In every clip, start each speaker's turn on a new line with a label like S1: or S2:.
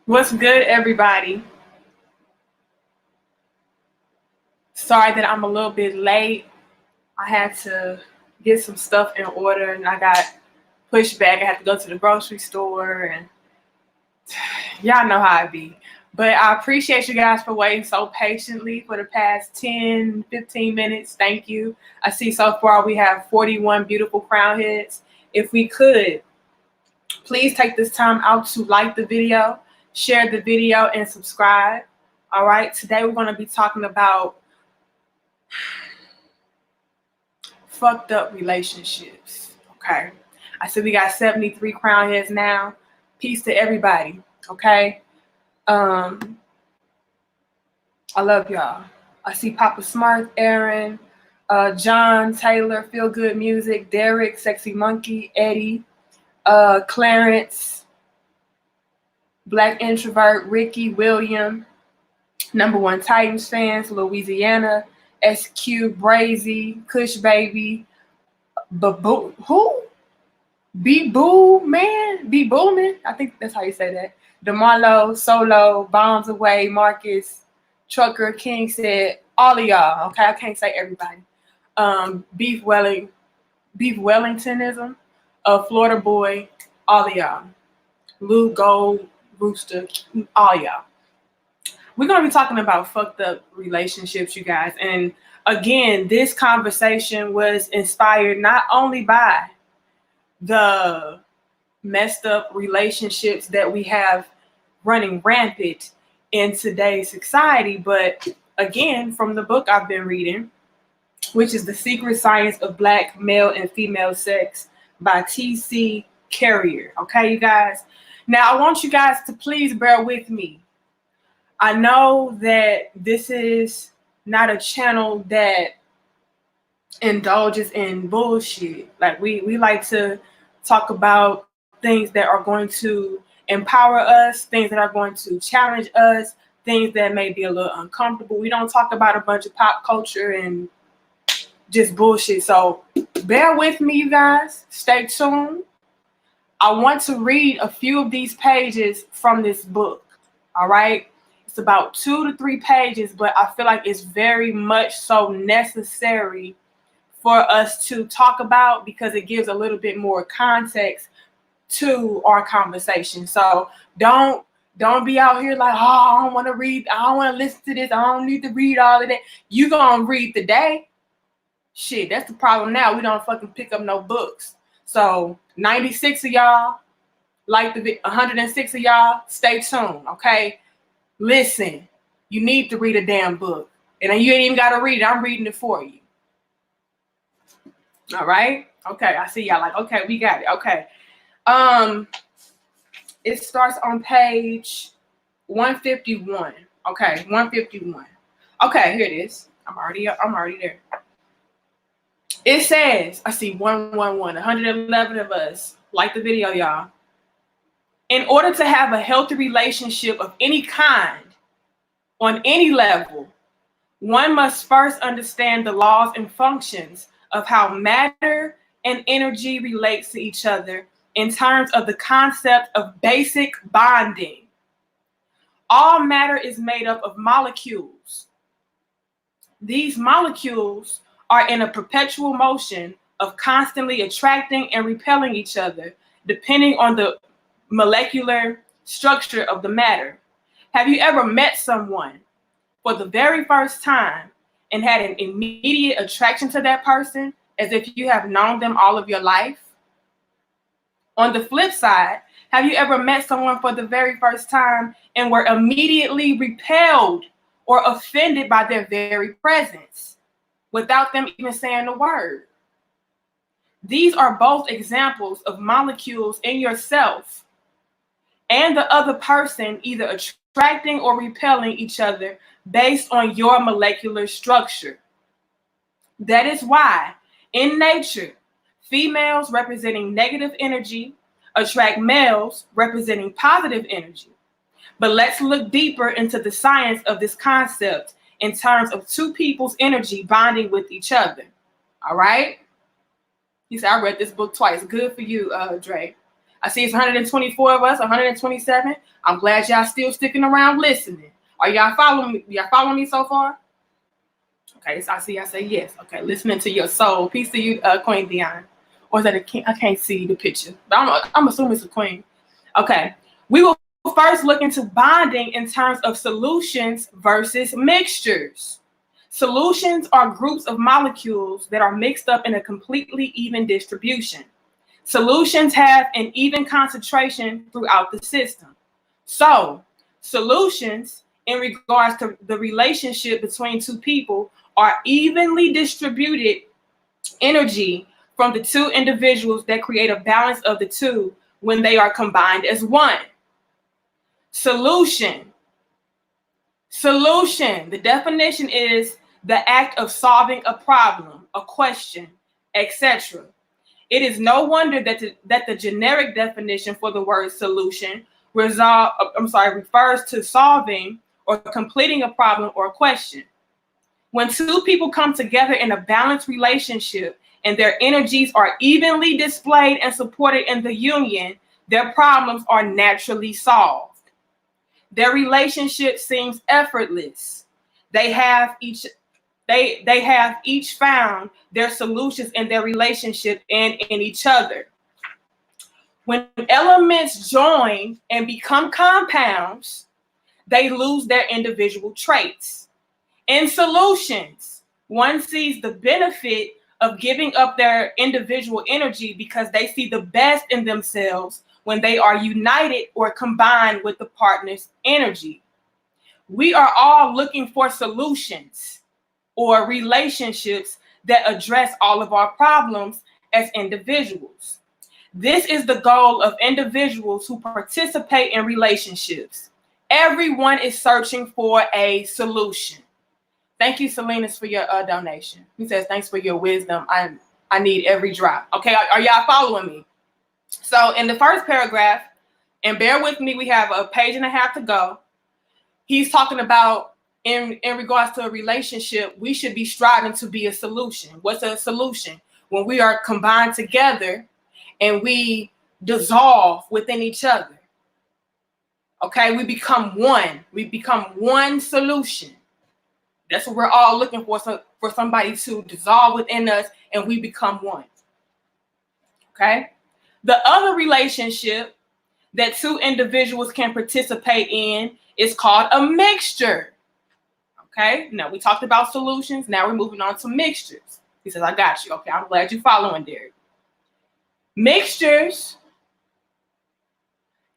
S1: What's good, everybody? Sorry that I'm a little bit late. I had to get some stuff in order and I got pushed back. I had to go to the grocery store and y'all know how it be. But I appreciate you guys for waiting so patiently for the past 10, 15 minutes. Thank you. I see so far we have 41 beautiful crown heads. If we could, please take this time out to like the video, share the video, and subscribe. All right, today we're going to be talking about fucked up relationships. Okay, I said we got 73 crown heads now. Peace to everybody. Okay, I love y'all. I see Papa Smart, Aaron, John, Taylor, Feel Good Music, Derek, Sexy Monkey, Eddie, Clarence, Black Introvert, Ricky, William, Number One Titans fans, Louisiana, SQ, Brazy, Kush Baby, Baboo, who? B-Boo Man? B-Boo Man? I think that's how you say that. DeMarlo, Solo, Bombs Away, Marcus, Trucker, King said, all of y'all, okay? I can't say everybody. Beef Wellingtonism, Florida Boy, all of y'all. Lou Gold, Rooster, all y'all. We're going to be talking about fucked up relationships, you guys. And again, this conversation was inspired not only by the messed up relationships that we have running rampant in today's society, but again, from the book I've been reading, which is The Secret Science of Black Male and Female Sex by T.C. Carrier. Okay, you guys? Now, I want you guys to please bear with me. I know that this is not a channel that indulges in bullshit. Like we like to talk about things that are going to empower us, things that are going to challenge us, things that may be a little uncomfortable. We don't talk about a bunch of pop culture and just bullshit. So bear with me, you guys. Stay tuned. I want to read a few of these pages from this book. All right. It's about 2 to 3 pages, but I feel like it's very much so necessary for us to talk about because it gives a little bit more context to our conversation. So don't be out here like, oh, I don't want to read, I don't want to listen to this, I don't need to read all of that. You gonna read today. Shit, that's the problem now. We don't fucking pick up no books. So 96 of y'all, like the 106 of y'all, stay tuned, okay? Listen, you need to read a damn book. And you ain't even got to read it. I'm reading it for you. All right? Okay, I see y'all like, okay, we got it. Okay. It starts on page 151. Okay, 151. Okay, here it is. I'm already there. It says, I see 111 of us. Like the video, y'all. In order to have a healthy relationship of any kind, on any level, one must first understand the laws and functions of how matter and energy relates to each other in terms of the concept of basic bonding. All matter is made up of molecules. These molecules are in a perpetual motion of constantly attracting and repelling each other, depending on the molecular structure of the matter. Have you ever met someone for the very first time and had an immediate attraction to that person as if you have known them all of your life? On the flip side, have you ever met someone for the very first time and were immediately repelled or offended by their very presence without them even saying a word? These are both examples of molecules in yourself and the other person either attracting or repelling each other based on your molecular structure. That is why, in nature, females representing negative energy attract males representing positive energy. But let's look deeper into the science of this concept in terms of two people's energy bonding with each other. All right? He said, I read this book twice. Good for you, Dre. I see it's 124 of us, 127. I'm glad y'all still sticking around listening. Are y'all following me? Y'all following me so far? Okay, so I see. I say yes. Okay, listening to your soul. Peace to you, Queen Dion. Or is that a king? I can't see the picture, but I'm assuming it's a queen. Okay, we will first look into bonding in terms of solutions versus mixtures. Solutions are groups of molecules that are mixed up in a completely even distribution. Solutions have an even concentration throughout the system. So, solutions in regards to the relationship between two people are evenly distributed energy from the two individuals that create a balance of the two when they are combined as one. Solution. Solution. The definition is the act of solving a problem, a question, etc. It is no wonder that the generic definition for the word solution refers to solving or completing a problem or a question. When two people come together in a balanced relationship and their energies are evenly displayed and supported in the union, their problems are naturally solved. Their relationship seems effortless. They have each found their solutions in their relationship and in each other. When elements join and become compounds, they lose their individual traits. In solutions, one sees the benefit of giving up their individual energy because they see the best in themselves when they are united or combined with the partner's energy. We are all looking for solutions or relationships that address all of our problems as individuals. This is the goal of individuals who participate in relationships. Everyone is searching for a solution. Thank you, Salinas, for your donation. He says, thanks for your wisdom. I need every drop. Okay, are y'all following me? So in the first paragraph, and bear with me, we have a page and a half to go. He's talking about in regards to a relationship, we should be striving to be a solution. What's a solution? When we are combined together and we dissolve within each other. Okay, we become one. We become one solution. That's what we're all looking for somebody to dissolve within us and we become one. Okay? The other relationship that two individuals can participate in is called a mixture. Okay? Now we talked about solutions. Now we're moving on to mixtures. He says, I got you. Okay, I'm glad you're following, Derek. Mixtures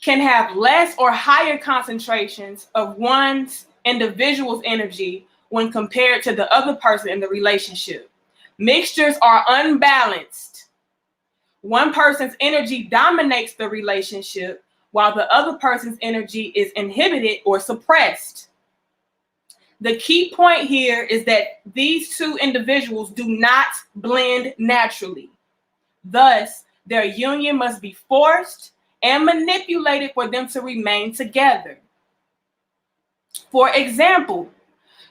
S1: can have less or higher concentrations of one's individual's energy when compared to the other person in the relationship. Mixtures are unbalanced. One person's energy dominates the relationship while the other person's energy is inhibited or suppressed. The key point here is that these two individuals do not blend naturally. Thus, their union must be forced and manipulated for them to remain together. For example,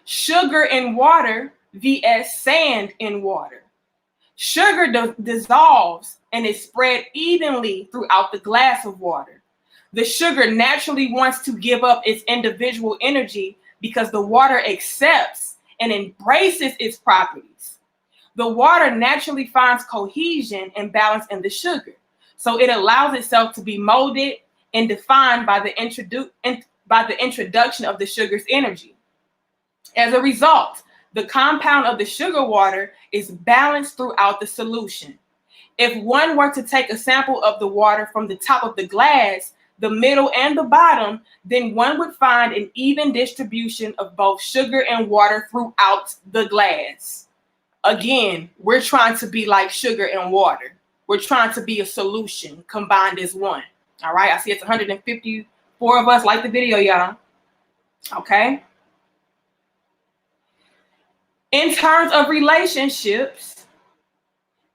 S1: sugar in water vs. sand in water. Sugar dissolves and is spread evenly throughout the glass of water. The sugar naturally wants to give up its individual energy because the water accepts and embraces its properties. The water naturally finds cohesion and balance in the sugar, so it allows itself to be molded and defined by the introduction of the sugar's energy. As a result, the compound of the sugar water is balanced throughout the solution. If one were to take a sample of the water from the top of the glass, the middle and the bottom, then one would find an even distribution of both sugar and water throughout the glass. Again, we're trying to be like sugar and water. We're trying to be a solution combined as one. All right, I see it's 154 of us like the video, y'all. Okay. In terms of relationships,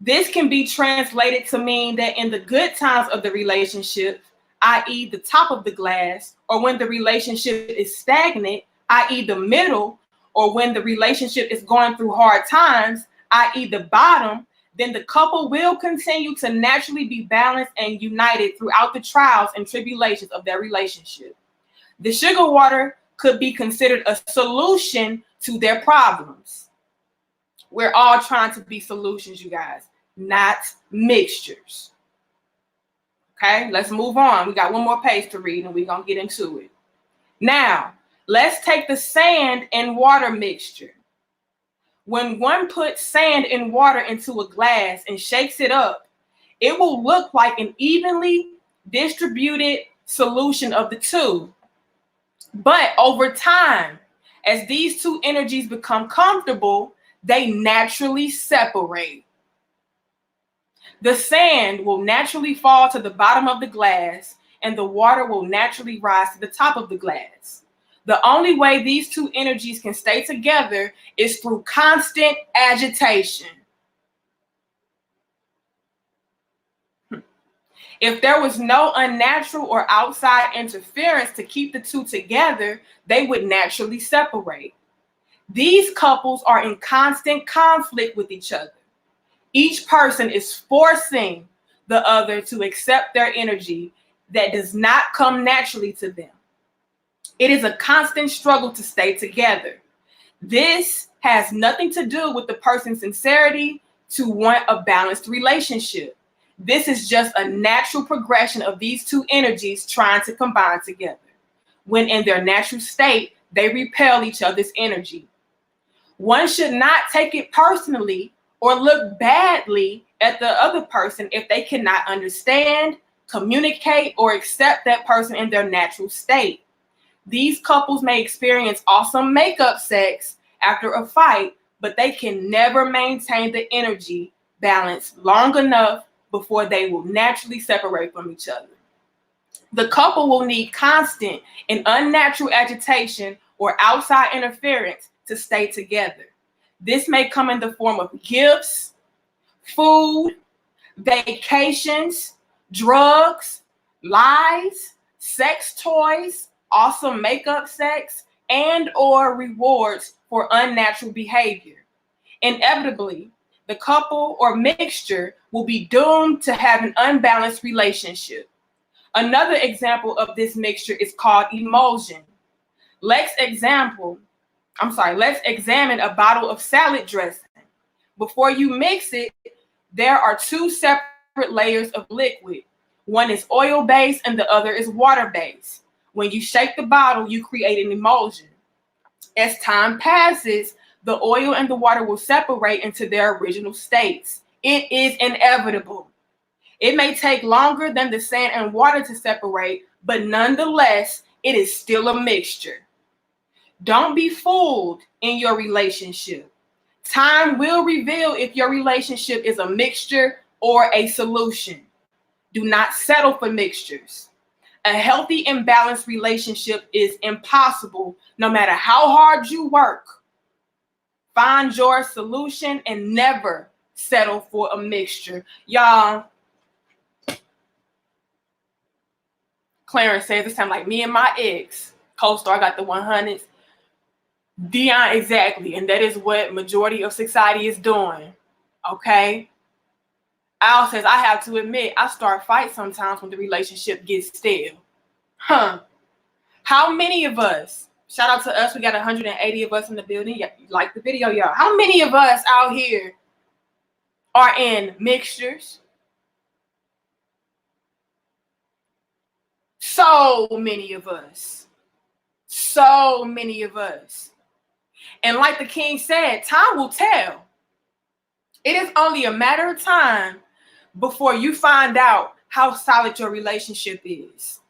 S1: this can be translated to mean that in the good times of the relationship, i.e. the top of the glass, or when the relationship is stagnant, i.e. the middle, or when the relationship is going through hard times, i.e. the bottom, then the couple will continue to naturally be balanced and united throughout the trials and tribulations of their relationship. The sugar water could be considered a solution to their problems. We're all trying to be solutions, you guys, not mixtures. Okay, let's move on. We got one more page to read and we're going to get into it. Now, let's take the sand and water mixture. When one puts sand and water into a glass and shakes it up, it will look like an evenly distributed solution of the two. But over time, as these two energies become comfortable, they naturally separate. The sand will naturally fall to the bottom of the glass, and the water will naturally rise to the top of the glass. The only way these two energies can stay together is through constant agitation. If there was no unnatural or outside interference to keep the two together, they would naturally separate. These couples are in constant conflict with each other. Each person is forcing the other to accept their energy that does not come naturally to them. It is a constant struggle to stay together. This has nothing to do with the person's sincerity to want a balanced relationship. This is just a natural progression of these two energies trying to combine together. When in their natural state, they repel each other's energy. One should not take it personally or look badly at the other person if they cannot understand, communicate, or accept that person in their natural state. These couples may experience awesome makeup sex after a fight, but they can never maintain the energy balance long enough before they will naturally separate from each other. The couple will need constant and unnatural agitation or outside interference to stay together. This may come in the form of gifts, food, vacations, drugs, lies, sex toys, awesome makeup sex, and or rewards for unnatural behavior. Inevitably, the couple or mixture will be doomed to have an unbalanced relationship. Another example of this mixture is called emulsion. Let's examine a bottle of salad dressing. Before you mix it, there are two separate layers of liquid. One is oil-based and the other is water-based. When you shake the bottle, you create an emulsion. As time passes, the oil and the water will separate into their original states. It is inevitable. It may take longer than the sand and water to separate, but nonetheless, it is still a mixture. Don't be fooled in your relationship. Time will reveal if your relationship is a mixture or a solution. Do not settle for mixtures. A healthy and balanced relationship is impossible no matter how hard you work. Find your solution and never settle for a mixture. Y'all, Clarence says this time like me and my ex co-star got the 100s. Dion, exactly. And that is what majority of society is doing. Okay. Al says, I have to admit, I start fights sometimes when the relationship gets stale. How many of us, shout out to us, we got 180 of us in the building. You like the video, y'all. How many of us out here are in mixtures? So many of us. So many of us. And like the king said, time will tell. It is only a matter of time before you find out how solid your relationship is.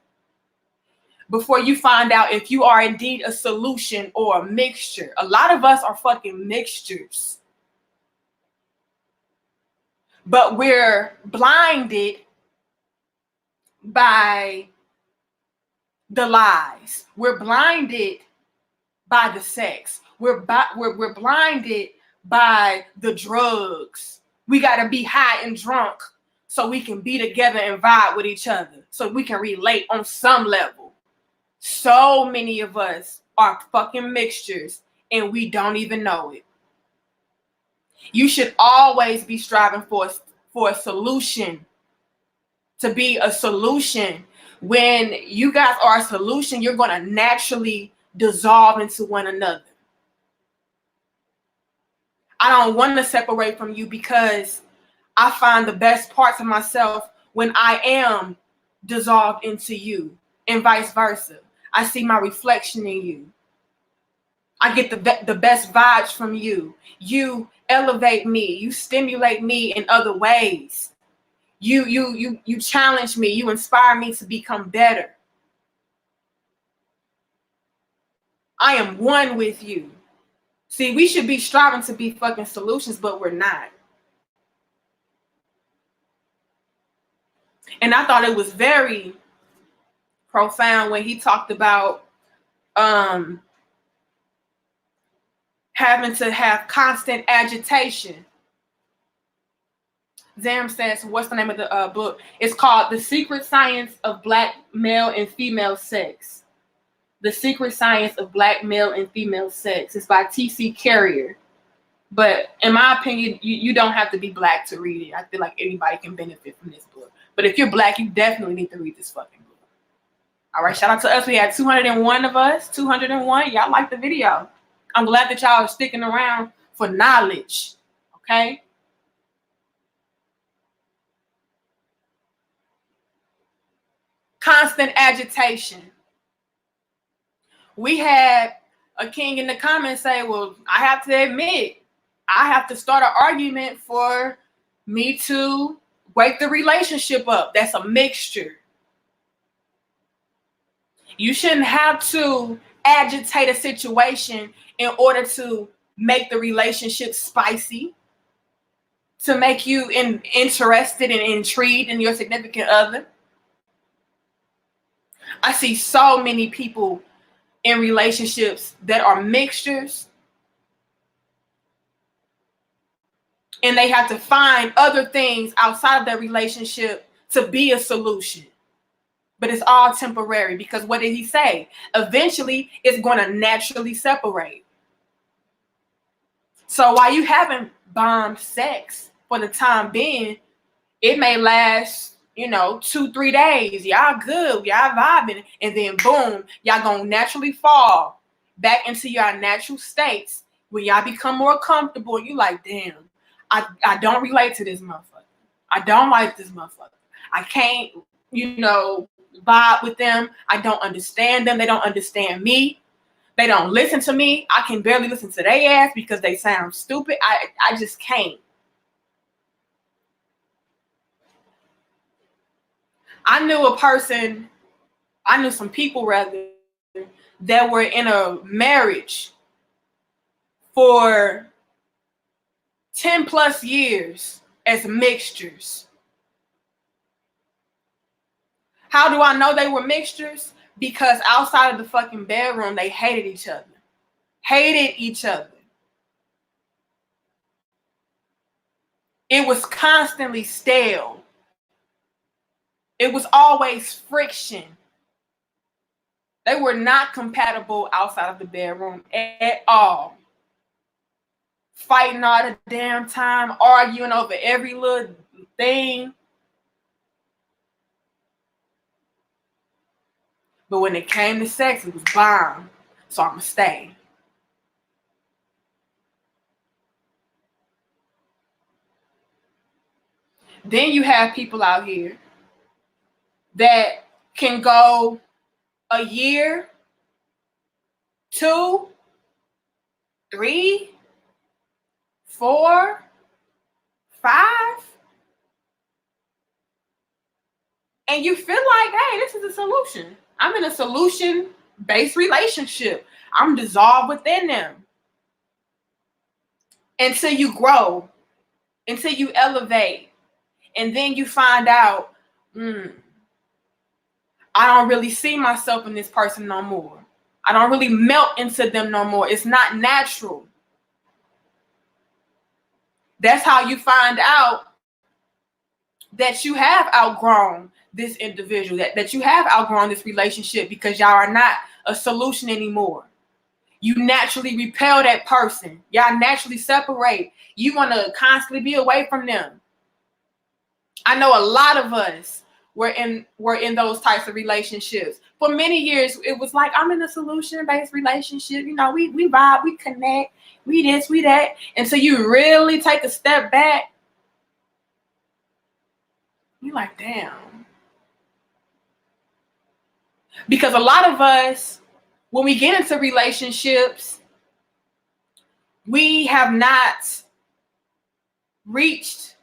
S1: Before you find out if you are indeed a solution or a mixture. A lot of us are fucking mixtures. But we're blinded by the lies. We're blinded by the sex. We're blinded by the drugs. We got to be high and drunk so we can be together and vibe with each other, so we can relate on some level. So many of us are fucking mixtures and we don't even know it. You should always be striving for a solution, to be a solution. When you guys are a solution, you're going to naturally dissolve into one another. I don't want to separate from you because I find the best parts of myself when I am dissolved into you, and vice versa. I see my reflection in you. I get the best vibes from you. You elevate me. You stimulate me in other ways. You challenge me. You inspire me to become better. I am one with you. See, we should be striving to be fucking solutions, but we're not. And I thought it was very profound when he talked about having to have constant agitation. Zam says, what's the name of the book? It's called The Secret Science of Black Male and Female Sex. The Secret Science of Black Male and Female Sex. It's by T.C. Carrier. But in my opinion, you don't have to be black to read it. I feel like anybody can benefit from this book. But if you're black, you definitely need to read this fucking book. All right, shout out to us. We had 201 of us. 201. Y'all like the video. I'm glad that y'all are sticking around for knowledge. Okay? Constant agitation. We had a king in the comments say, well, I have to admit, I have to start an argument for me to wake the relationship up. That's a mixture. You shouldn't have to agitate a situation in order to make the relationship spicy, to make you interested and intrigued in your significant other. I see so many people in relationships that are mixtures, and they have to find other things outside of their relationship to be a solution. But it's all temporary, because what did he say? Eventually, it's going to naturally separate. So while you haven't bombed sex for the time being, it may last, 2-3 days. Y'all good, y'all vibing, and then boom, y'all gonna naturally fall back into your natural states when y'all become more comfortable. You like, damn, I don't relate to this motherfucker. I don't like this motherfucker. I can't, vibe with them. I don't understand them. They don't understand me. They don't listen to me. I can barely listen to their ass because they sound stupid. I just can't. I knew some people rather, that were in a marriage for 10 plus years as mixtures. How do I know they were mixtures? Because outside of the fucking bedroom, they hated each other. Hated each other. It was constantly stale. It was always friction. They were not compatible outside of the bedroom at all. Fighting all the damn time, arguing over every little thing. But when it came to sex, it was bomb. So I'm going to stay. Then you have people out here that can go a year, 2, 3, 4, 5, and you feel like, hey, this is a solution. I'm in a solution-based relationship. I'm dissolved within them. Until you grow, until you elevate, and then you find out, I don't really see myself in this person no more. I don't really melt into them no more. It's not natural. That's how you find out that you have outgrown this individual, that you have outgrown this relationship, because y'all are not a solution anymore. You naturally repel that person. Y'all naturally separate. You want to constantly be away from them. I know a lot of us were in those types of relationships. For many years, it was like, I'm in a solution-based relationship. You know, we vibe, we connect, we this, we that. And so you really take a step back. You're like, damn. Because a lot of us, when we get into relationships, we have not reached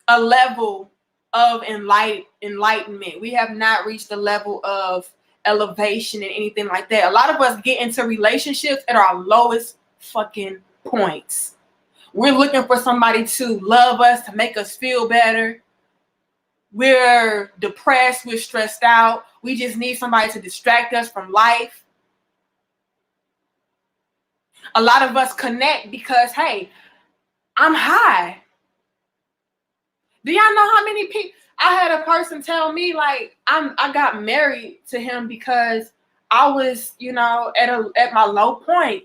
S1: a level of enlightenment. We have not reached a level of elevation and anything like that. A lot of us get into relationships at our lowest fucking points. We're looking for somebody to love us, to make us feel better. We're depressed, we're stressed out. We just need somebody to distract us from life. A lot of us connect because, hey, I'm high. Do y'all know how many people? I had a person tell me, like, I got married to him because I was, you know, at my low point.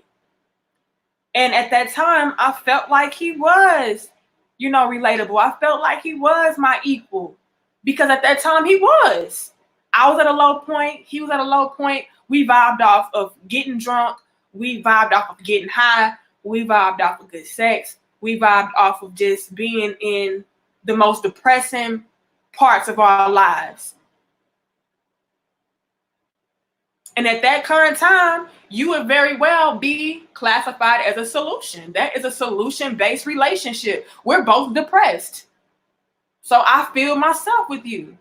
S1: And at that time, I felt like he was, you know, relatable. I felt like he was my equal because at that time he was. I was at a low point. He was at a low point. We vibed off of getting drunk. We vibed off of getting high. We vibed off of good sex. We vibed off of just being in the most depressing parts of our lives. And at that current time, you would very well be classified as a solution. That is a solution-based relationship. We're both depressed. So I feel myself with you.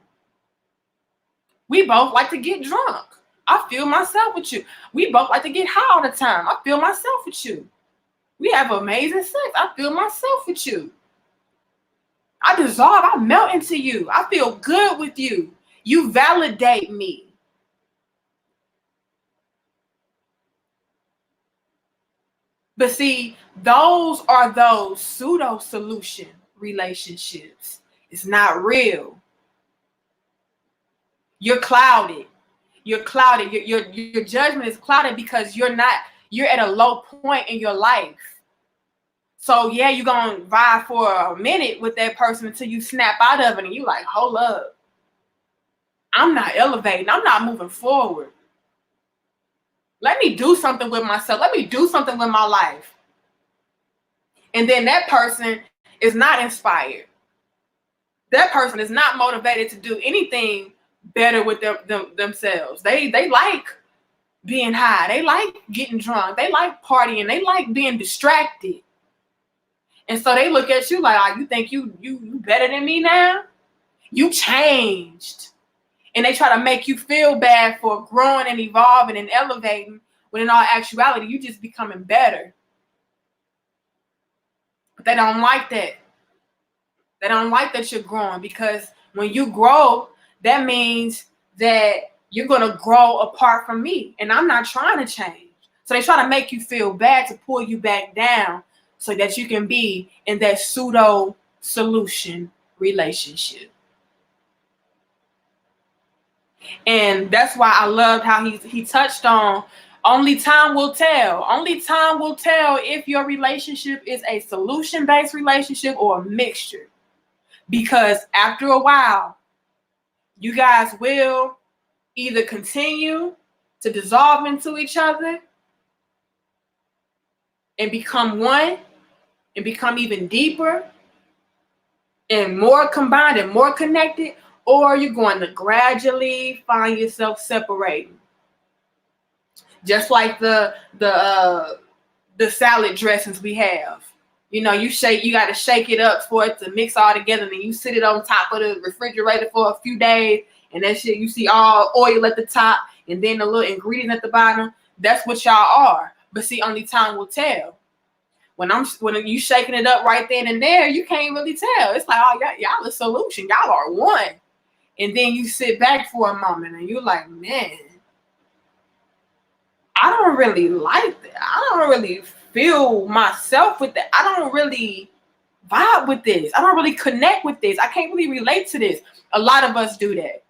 S1: We both like to get drunk. I feel myself with you. We both like to get high all the time. I feel myself with you. We have amazing sex. I feel myself with you. I dissolve. I melt into you. I feel good with you. You validate me. But see, those are those pseudo solution relationships. It's not real. You're clouded. You're clouded. Your judgment is clouded because you're at a low point in your life. So yeah, you're gonna vibe for a minute with that person until you snap out of it and you like, hold up. I'm not elevating. I'm not moving forward. Let me do something with myself. Let me do something with my life. And then that person is not inspired. That person is not motivated to do anything better with themselves. They like being high. They like getting drunk. They like partying. They like being distracted. And so they look at you like, oh, you think you better than me now? You changed. And they try to make you feel bad for growing and evolving and elevating, when in all actuality, you just becoming better. But they don't like that. They don't like that you're growing, because when you grow, that means that you're going to grow apart from me. And I'm not trying to change. So they try to make you feel bad to pull you back down so that you can be in that pseudo solution relationship. And that's why I loved how he touched on only time will tell. Only time will tell if your relationship is a solution-based relationship or a mixture. Because after a while, you guys will either continue to dissolve into each other and become one and become even deeper and more combined and more connected, or you're going to gradually find yourself separating. Just like the salad dressings we have. You know, you got to shake it up for it to mix all together, and then you sit it on top of the refrigerator for a few days, and that shit, you see all oil at the top and then the little ingredient at the bottom. That's what y'all are. But see, only time will tell. When you shaking it up right then and there, you can't really tell. It's like, oh, y'all a solution. Y'all are one. And then you sit back for a moment and you're like, man, I don't really like that. I don't really feel myself with that. I don't really vibe with this. I don't really connect with this. I can't really relate to this. A lot of us do that.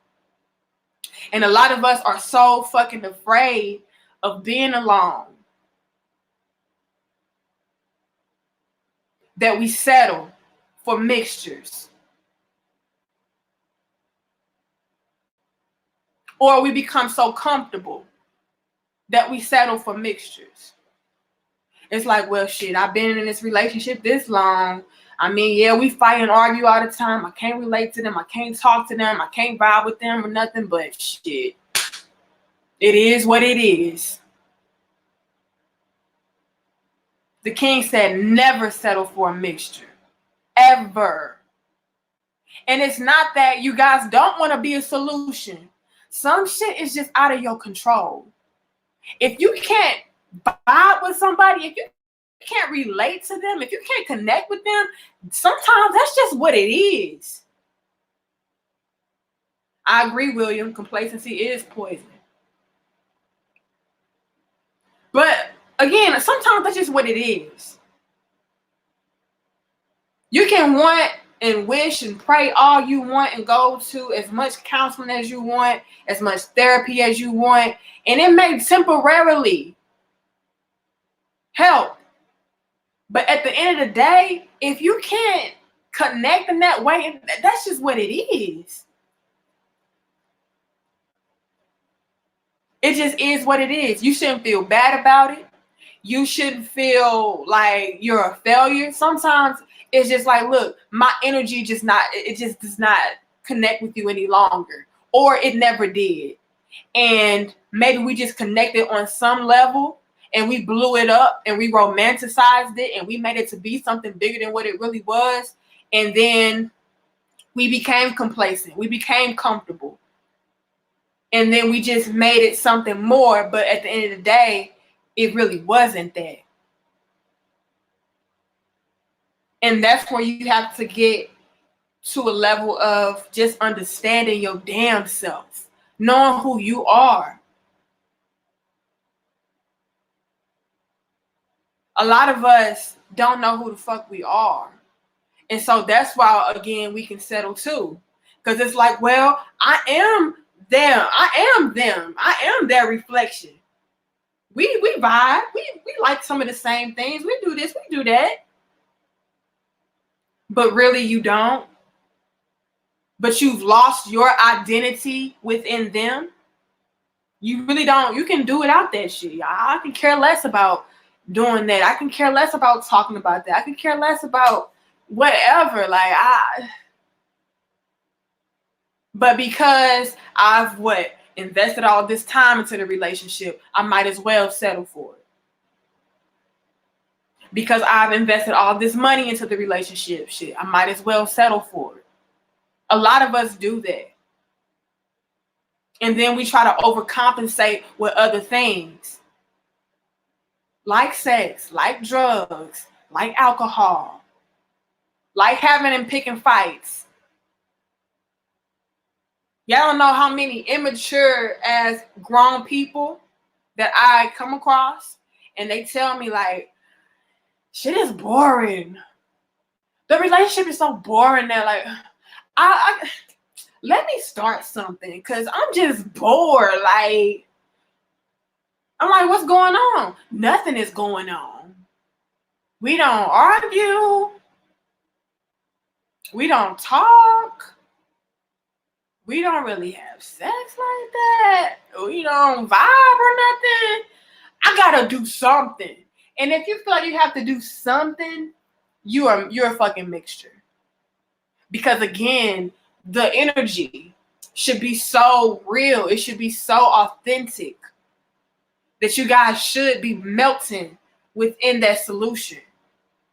S1: And a lot of us are so fucking afraid of being alone. that we settle for mixtures. Or we become so comfortable that we settle for mixtures. It's like, well, shit, I've been in this relationship this long. I mean, yeah, we fight and argue all the time. I can't relate to them. I can't talk to them. I can't vibe with them or nothing, but shit, it is what it is. The king said, never settle for a mixture. Ever. And it's not that you guys don't want to be a solution. Some shit is just out of your control. If you can't vibe with somebody, if you can't relate to them, if you can't connect with them, sometimes that's just what it is. I agree, William. Complacency is poison. But again, sometimes that's just what it is. You can want and wish and pray all you want and go to as much counseling as you want, as much therapy as you want, and it may temporarily help. But at the end of the day, if you can't connect in that way, that's just what it is. It just is what it is. You shouldn't feel bad about it. You shouldn't feel like you're a failure. Sometimes it's just like, look, my energy just does not connect with you any longer, or it never did. And maybe we just connected on some level and we blew it up and we romanticized it and we made it to be something bigger than what it really was. And then we became complacent. We became comfortable. And then we just made it something more. But at the end of the day, it really wasn't that. And that's where you have to get to a level of just understanding your damn self, knowing who you are. A lot of us don't know who the fuck we are. And so that's why, again, we can settle too. Because it's like, well, I am them. I am them. I am their reflection. We vibe. We like some of the same things. We do this. We do that. But really you don't. But you've lost your identity within them. You really don't. You can do without that shit. I can care less about doing that. I can care less about talking about that. I can care less about whatever. But because I've invested all this time into the relationship, I might as well settle for it. Because I've invested all this money into the relationship, I might as well settle for it. A lot of us do that. And then we try to overcompensate with other things. Like sex, like drugs, like alcohol, like having and picking fights. Y'all don't know how many immature as grown people that I come across, and they tell me like, shit is boring. The relationship is so boring that like, I let me start something because I'm just bored. Like, I'm like, what's going on? Nothing is going on. We don't argue. We don't talk. We don't really have sex like that. We don't vibe or nothing. I gotta do something. And if you feel like you have to do something, you're a fucking mixture. Because again, the energy should be so real. It should be so authentic that you guys should be melting within that solution.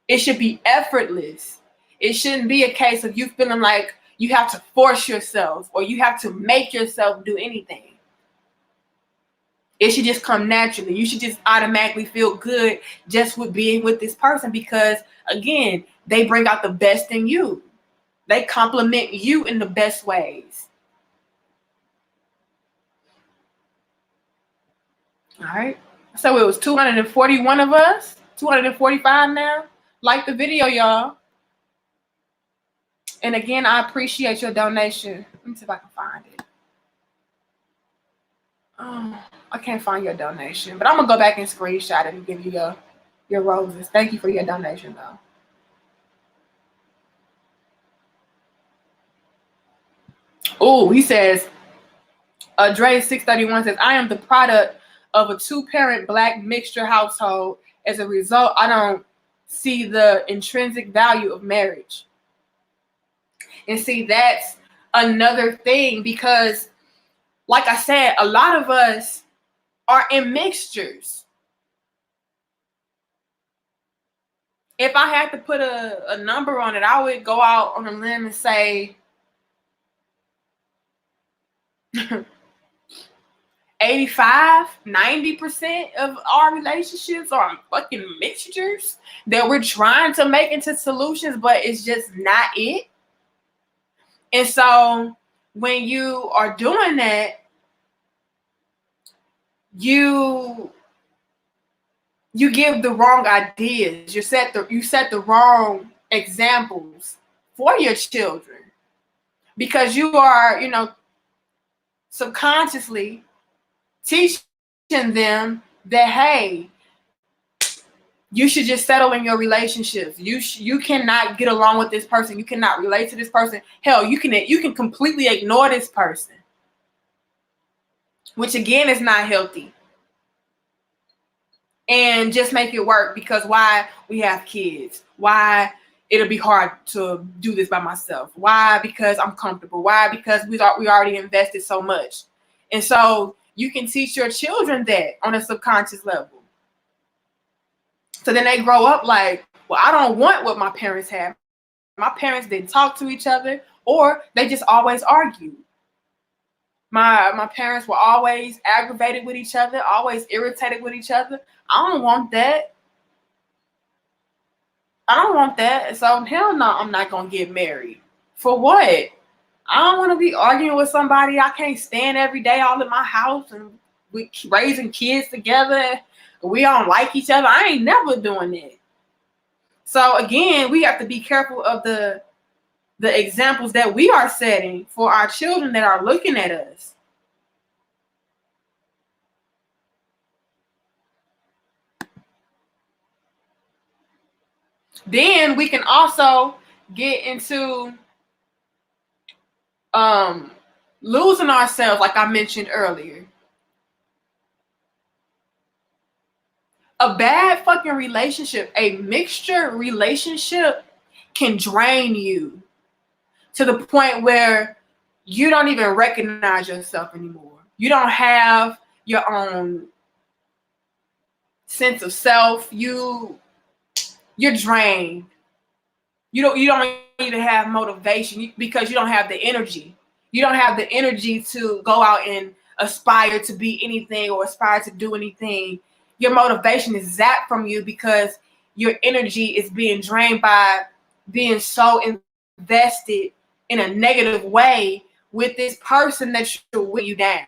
S1: It should be effortless. It shouldn't be a case of you feeling like you have to force yourself or you have to make yourself do anything. It should just come naturally. You should just automatically feel good just with being with this person because, again, they bring out the best in you. They compliment you in the best ways. All right. So it was 241 of us, 245 now. Like the video, y'all. And again, I appreciate your donation. Let me see if I can find it. I can't find your donation, but I'm going to go back and screenshot it and give you your roses. Thank you for your donation, though. Oh, he says, Dre 631 says, I am the product of a 2-parent black mixture household. As a result, I don't see the intrinsic value of marriage. And see, that's another thing, because like I said, a lot of us are in mixtures. If I had to put a number on it, I would go out on a limb and say 85, 90% of our relationships are fucking mixtures that we're trying to make into solutions, but it's just not it. And so when you are doing that, you give the wrong ideas. You set the wrong examples for your children, because you are, subconsciously teaching them that, hey, you should just settle in your relationships. You cannot get along with this person. You cannot relate to this person. Hell, you can completely ignore this person, which again is not healthy. And just make it work, because why? We have kids. Why? It'll be hard to do this by myself. Why? Because I'm comfortable. Why? Because we already invested so much. And so you can teach your children that on a subconscious level. So then they grow up like, well, I don't want what my parents have. My parents didn't talk to each other, or they just always argued. My parents were always aggravated with each other, always irritated with each other. I don't want that. I don't want that. So hell no, I'm not going to get married. For what? I don't want to be arguing with somebody I can't stand every day all in my house, and we raising kids together. We don't like each other. I ain't never doing that. So again, we have to be careful of the examples that we are setting for our children that are looking at us. Then we can also get into losing ourselves, like I mentioned earlier. A bad fucking relationship, a mixture relationship, can drain you to the point where you don't even recognize yourself anymore. You don't have your own sense of self. You're drained. You don't even have motivation, because you don't have the energy. You don't have the energy to go out and aspire to be anything or aspire to do anything. Your motivation is zapped from you because your energy is being drained by being so invested in a negative way with this person that should weigh you down.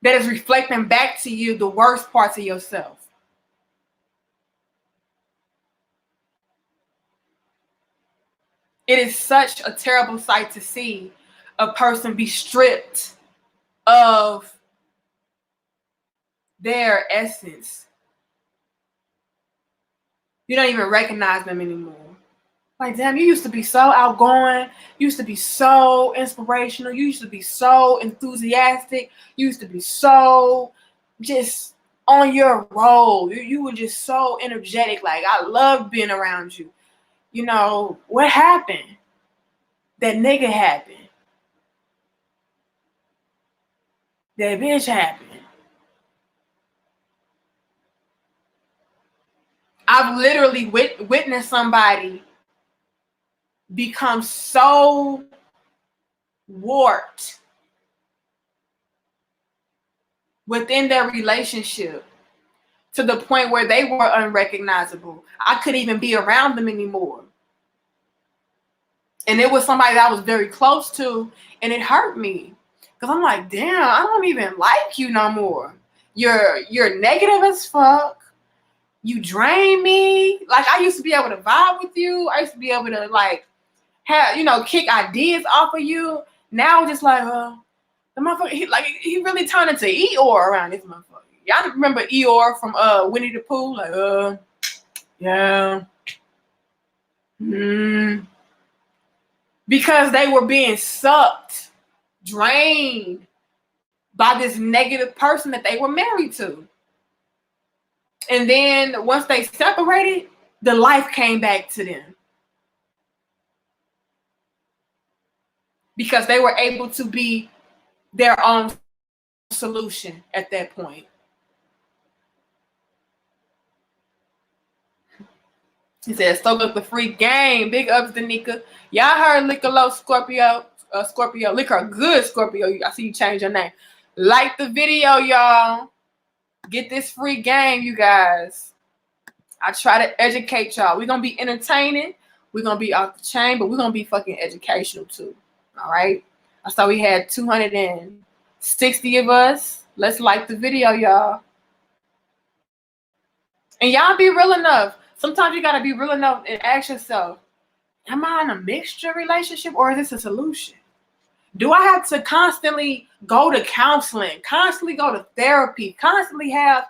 S1: That is reflecting back to you the worst parts of yourself. It is such a terrible sight to see a person be stripped of their essence. You don't even recognize them anymore. Like, damn, you used to be so outgoing. You used to be so inspirational. You used to be so enthusiastic. You used to be so just on your roll. You were just so energetic. Like, I loved being around you. What happened? That nigga happened. That bitch happened. I've literally witnessed somebody become so warped within their relationship to the point where they were unrecognizable. I couldn't even be around them anymore. And it was somebody that I was very close to, and it hurt me. Because I'm like, damn, I don't even like you no more. You're negative as fuck. You drain me. Like, I used to be able to vibe with you. I used to be able to, like, have, kick ideas off of you. Now just like, the motherfucker, he really turned into Eeyore around this motherfucker. Y'all remember Eeyore from Winnie the Pooh? Like, yeah. because they were being sucked, drained by this negative person that they were married to. And then once they separated, the life came back to them. Because they were able to be their own solution at that point. He said, "Soak up the free game. Big ups, Danica. Y'all heard Liquor Low Scorpio. Scorpio. Liquor Good Scorpio. I see you change your name. Like the video, y'all. Get this free game, you guys. I try to educate y'all. We're going to be entertaining. We're going to be off the chain, but we're going to be fucking educational too. All right? I saw we had 260 of us. Let's like the video, y'all. And y'all be real enough. Sometimes you got to be real enough and ask yourself, am I in a mixture relationship or is this a solution? Do I have to constantly go to counseling, constantly go to therapy, constantly have,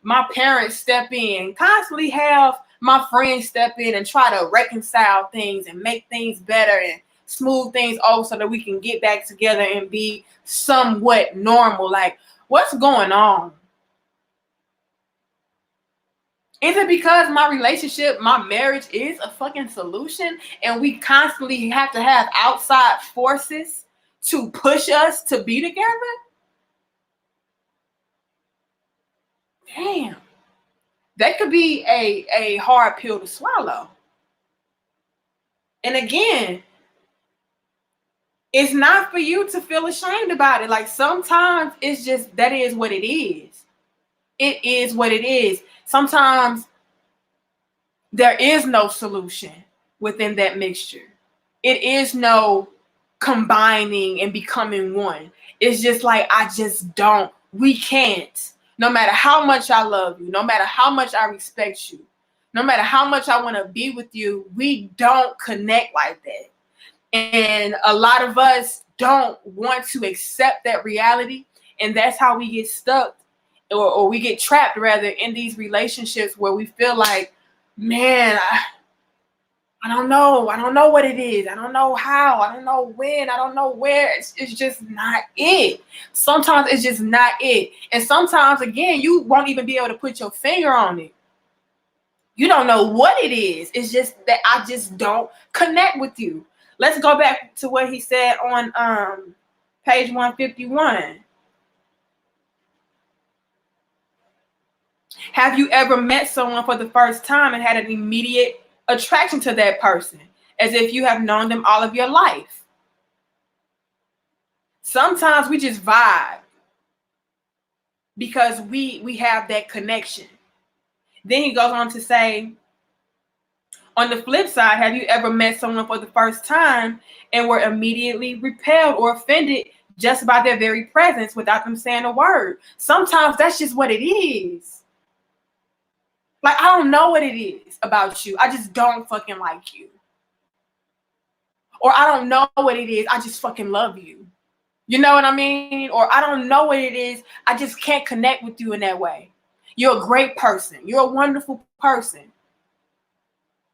S1: my parents step in, constantly have my friends step in and try to reconcile things and make things better and smooth things over so that we can get back together and be somewhat normal? Like, what's going on? Is it because my relationship, my marriage is a fucking solution and we constantly have to have outside forces to push us to be together? Damn. That could be a hard pill to swallow. And again, it's not for you to feel ashamed about it. Like, sometimes it's just, that is what it is. It is what it is. Sometimes there is no solution within that mixture. It is no combining and becoming one. It's just like, we can't. No matter how much I love you, no matter how much I respect you, no matter how much I want to be with you, we don't connect like that. And a lot of us don't want to accept that reality. And that's how we get stuck, or we get trapped rather, in these relationships where we feel like, man, I don't know. I don't know what it is. I don't know how. I don't know when. I don't know where. It's just not it. Sometimes it's just not it. And sometimes, again, you won't even be able to put your finger on it. You don't know what it is. It's just that I just don't connect with you. Let's go back to what he said on page 151. Have you ever met someone for the first time and had an immediate attraction to that person, as if you have known them all of your life? Sometimes we just vibe because we have that connection. Then he goes on to say, on the flip side, have you ever met someone for the first time and were immediately repelled or offended just by their very presence without them saying a word? Sometimes that's just what it is. Like, I don't know what it is about you. I just don't fucking like you. Or I don't know what it is. I just fucking love you. You know what I mean? Or I don't know what it is. I just can't connect with you in that way. You're a great person. You're a wonderful person.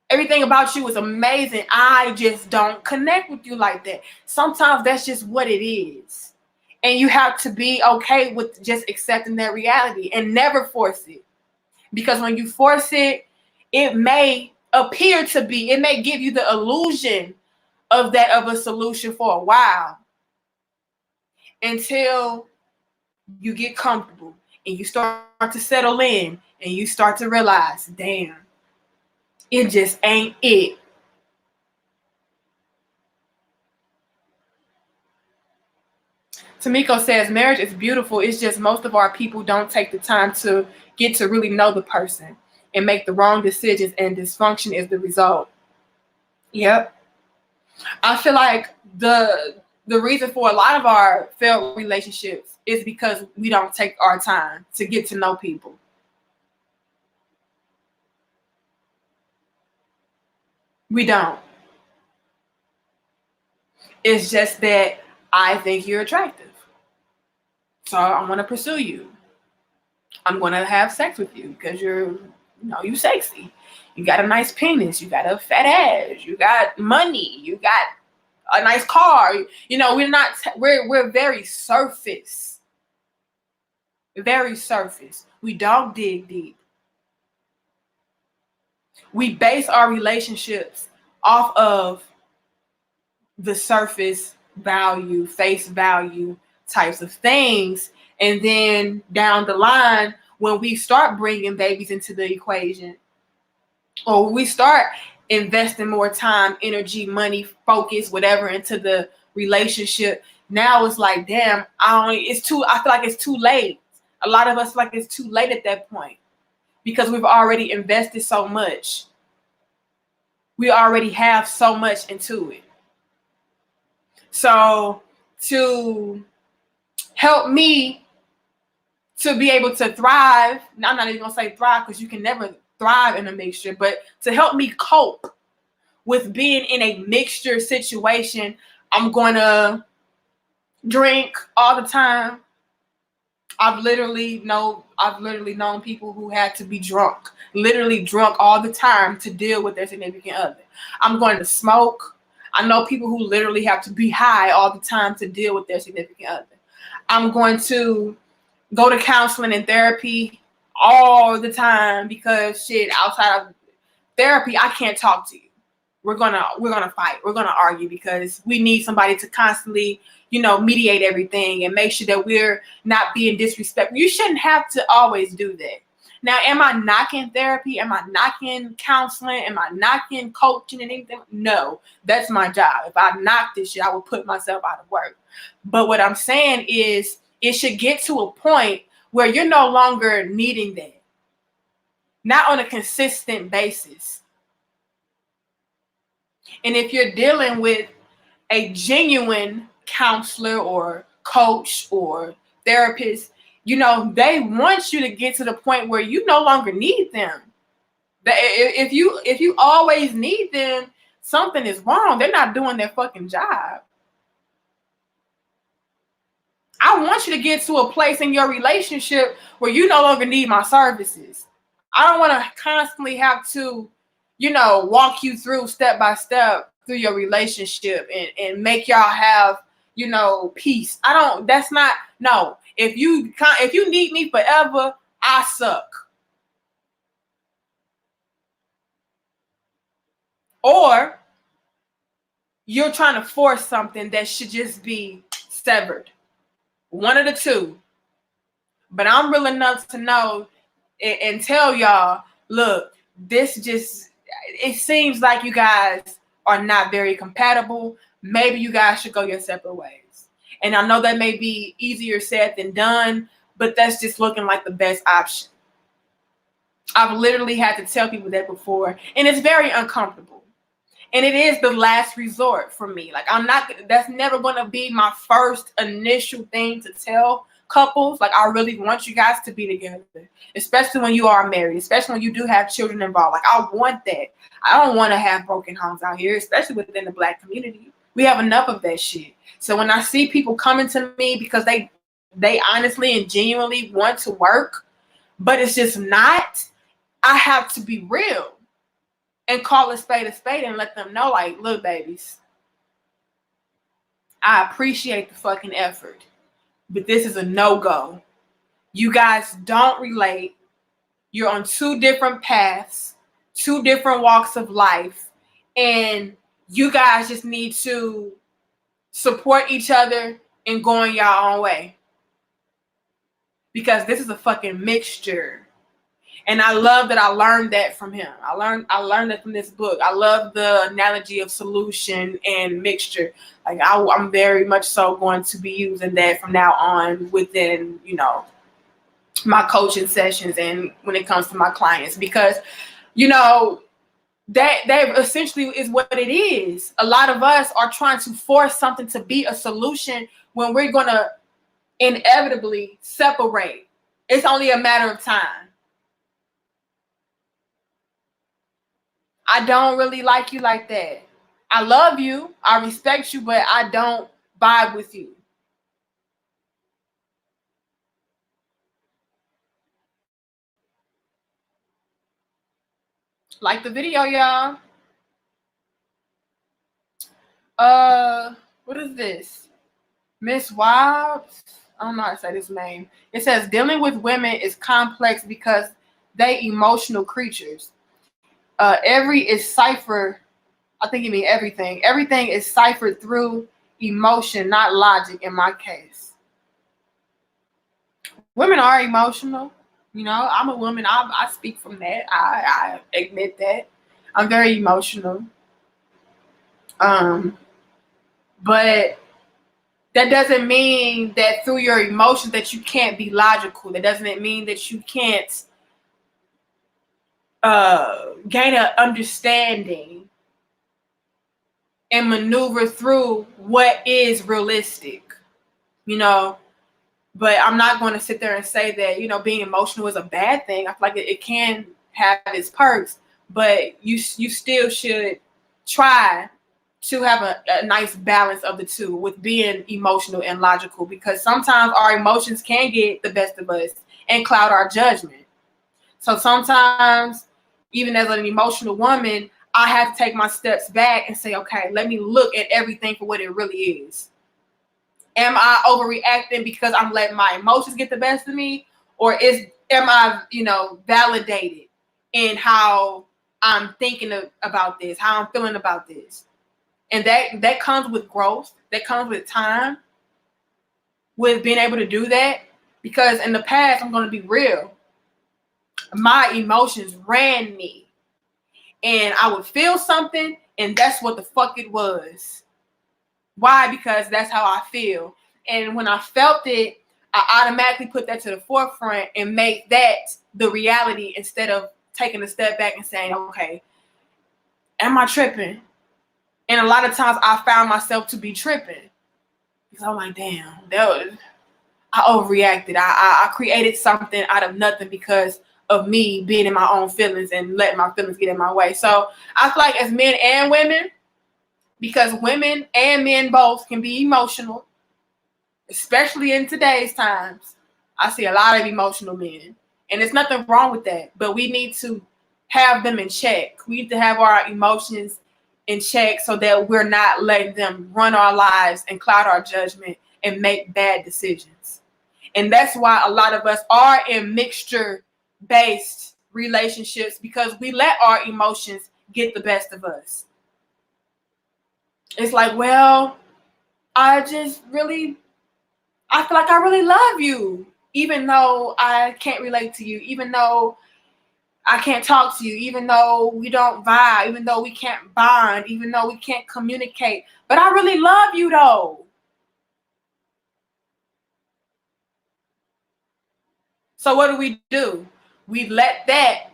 S1: Everything about you is amazing. I just don't connect with you like that. Sometimes that's just what it is. And you have to be okay with just accepting that reality and never force it. Because when you force it, it may appear to be, it may give you the illusion of a solution for a while, until you get comfortable and you start to settle in and you start to realize, damn, it just ain't it. Tamiko says, marriage is beautiful. It's just most of our people don't take the time to get to really know the person and make the wrong decisions, and dysfunction is the result. Yep. I feel like the reason for a lot of our failed relationships is because we don't take our time to get to know people. We don't. It's just that I think you're attractive, so I want to pursue you. I'm going to have sex with you because you're you sexy. You got a nice penis. You got a fat ass. You got money. You got a nice car. We're very surface. Very surface. We don't dig deep. We base our relationships off of the surface value, face value types of things. And then down the line, when we start bringing babies into the equation, or we start investing more time, energy, money, focus, whatever into the relationship, now it's like, damn, I feel like it's too late. A lot of us feel like it's too late at that point because we've already invested so much. We already have so much into it. So to help me to be able to thrive, I'm not even gonna say thrive because you can never thrive in a mixture, but to help me cope with being in a mixture situation, I'm gonna drink all the time. I've literally known people who had to be drunk, literally drunk all the time to deal with their significant other. I'm going to smoke. I know people who literally have to be high all the time to deal with their significant other. I'm going to go to counseling and therapy all the time because outside of therapy, I can't talk to you. We're gonna fight. We're gonna argue because we need somebody to constantly, mediate everything and make sure that we're not being disrespectful. You shouldn't have to always do that. Now, am I knocking therapy? Am I knocking counseling? Am I knocking coaching and anything? No, that's my job. If I knock this shit, I would put myself out of work. But what I'm saying is it should get to a point where you're no longer needing that. Not on a consistent basis. And if you're dealing with a genuine counselor or coach or therapist, they want you to get to the point where you no longer need them. If you always need them, something is wrong. They're not doing their fucking job. I want you to get to a place in your relationship where you no longer need my services. I don't want to constantly have to, walk you through step by step through your relationship and make y'all have, peace. No. If you need me forever, I suck. Or you're trying to force something that should just be severed. One of the two. But I'm real enough to know and tell y'all, look, it seems like you guys are not very compatible. Maybe you guys should go your separate ways. And I know that may be easier said than done, but that's just looking like the best option. I've literally had to tell people that before, and it's very uncomfortable. And it is the last resort for me. Like, that's never going to be my first initial thing to tell couples. Like, I really want you guys to be together, especially when you are married, especially when you do have children involved. Like, I want that. I don't want to have broken homes out here, especially within the Black community. We have enough of that shit. So when I see people coming to me because they honestly and genuinely want to work, but it's just not, I have to be real and call a spade and let them know, like, look, babies, I appreciate the fucking effort, but this is a no-go. You guys don't relate. You're on two different paths, two different walks of life, and you guys just need to support each other and going your own way. Because this is a fucking mixture. And I love that I learned that from him. I learned that from this book. I love the analogy of solution and mixture. Like, I'm very much so going to be using that from now on within, my coaching sessions and when it comes to my clients, because, that essentially is what it is. A lot of us are trying to force something to be a solution when we're going to inevitably separate. It's only a matter of time. I don't really like you like that. I love you. I respect you, but I don't vibe with you. Like the video, y'all. What is this? Miss Wobbs? I don't know how to say this name. It says dealing with women is complex because they emotional creatures. Every is cipher. I think you mean everything. Everything is ciphered through emotion, not logic in my case. Women are emotional. You know, I'm a woman. I speak from that. I admit that. I'm very emotional. But that doesn't mean that through your emotions that you can't be logical. That doesn't mean that you can't gain an understanding and maneuver through what is realistic, you know. But I'm not going to sit there and say that, you know, being emotional is a bad thing. I feel like it can have its perks, but you still should try to have a nice balance of the two with being emotional and logical, because sometimes our emotions can get the best of us and cloud our judgment. So sometimes, even as an emotional woman, I have to take my steps back and say, okay, let me look at everything for what it really is. Am I overreacting because I'm letting my emotions get the best of me? Or am I, you know, validated in how I'm thinking about this, how I'm feeling about this? And that comes with growth. That comes with time, with being able to do that. Because in the past, I'm going to be real, my emotions ran me. And I would feel something, and that's what the fuck it was. Why? Because that's how I feel. And when I felt it, I automatically put that to the forefront and make that the reality, instead of taking a step back and saying, okay, am I tripping? And a lot of times I found myself to be tripping. Because I'm like, damn, I overreacted. I created something out of nothing because of me being in my own feelings and letting my feelings get in my way. So I feel like as men and women, because women and men both can be emotional, especially in today's times, I see a lot of emotional men. And there's nothing wrong with that. But we need to have them in check. We need to have our emotions in check so that we're not letting them run our lives and cloud our judgment and make bad decisions. And that's why a lot of us are in mixture-based relationships, because we let our emotions get the best of us. It's like, well, I feel like I really love you, even though I can't relate to you, even though I can't talk to you, even though we don't vibe, even though we can't bond, even though we can't communicate. But I really love you though. So what do? We let that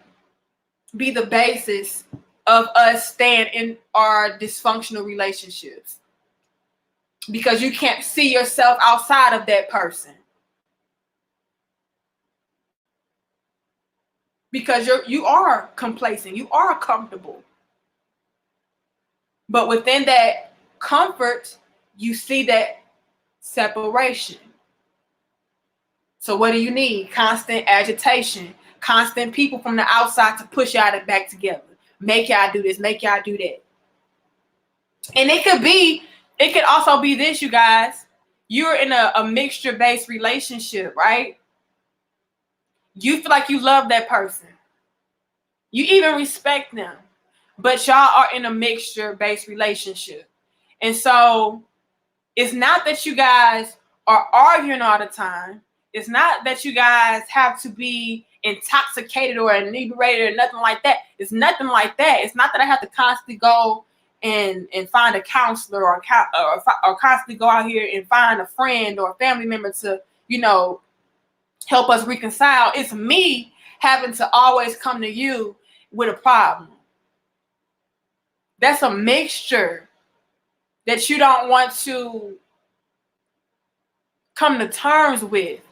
S1: be the basis of us staying in our dysfunctional relationships, because you can't see yourself outside of that person, because you are complacent, you are comfortable. But within that comfort, you see that separation. So what do you need? Constant agitation, constant people from the outside to push y'all back together. Make y'all do this, make y'all do that. And it could also be this, you guys. You're in a mixture-based relationship, right? You feel like you love that person. You even respect them. But y'all are in a mixture-based relationship. And so it's not that you guys are arguing all the time. It's not that you guys have to be intoxicated or inebriated or nothing like that. It's nothing like that. It's not that I have to constantly go and find a counselor or constantly go out here and find a friend or a family member to, you know, help us reconcile. It's me having to always come to you with a problem. That's a mixture that you don't want to come to terms with.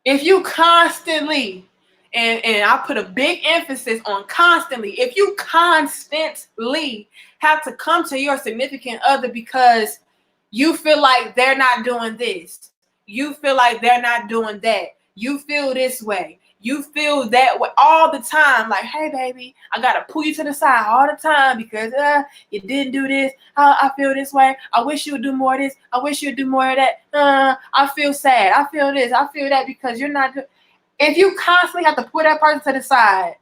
S1: If you constantly, and I put a big emphasis on constantly, if you constantly have to come to your significant other because you feel like they're not doing this, you feel like they're not doing that, you feel this way, you feel that way all the time, like, hey baby, I gotta pull you to the side all the time because you didn't do this. I feel this way. I wish you would do more of this. I wish you would do more of that. I feel sad. I feel this. I feel that because you're not. If you constantly have to put that person to the side,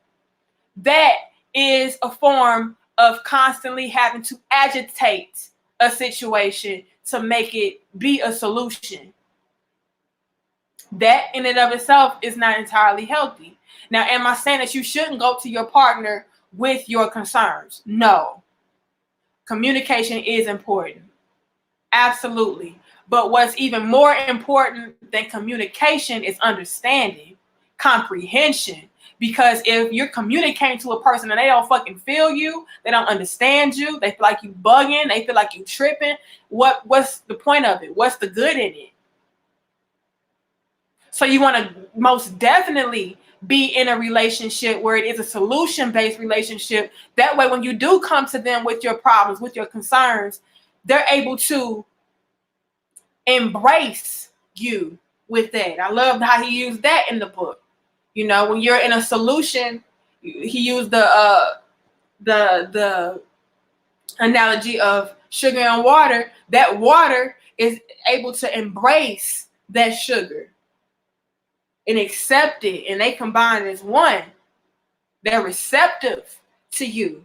S1: that is a form of constantly having to agitate a situation to make it be a solution. That in and of itself is not entirely healthy. Now, am I saying that you shouldn't go to your partner with your concerns? No. Communication is important. Absolutely. But what's even more important than communication is understanding, comprehension. Because if you're communicating to a person and they don't fucking feel you, they don't understand you, they feel like you bugging, they feel like you tripping, what's the point of it? What's the good in it? So you want to most definitely be in a relationship where it is a solution-based relationship. That way, when you do come to them with your problems, with your concerns, they're able to embrace you with that. I love how he used that in the book. You know, when you're in a solution, he used the analogy of sugar and water. That water is able to embrace that sugar and accept it, and they combine as one. They're receptive to you.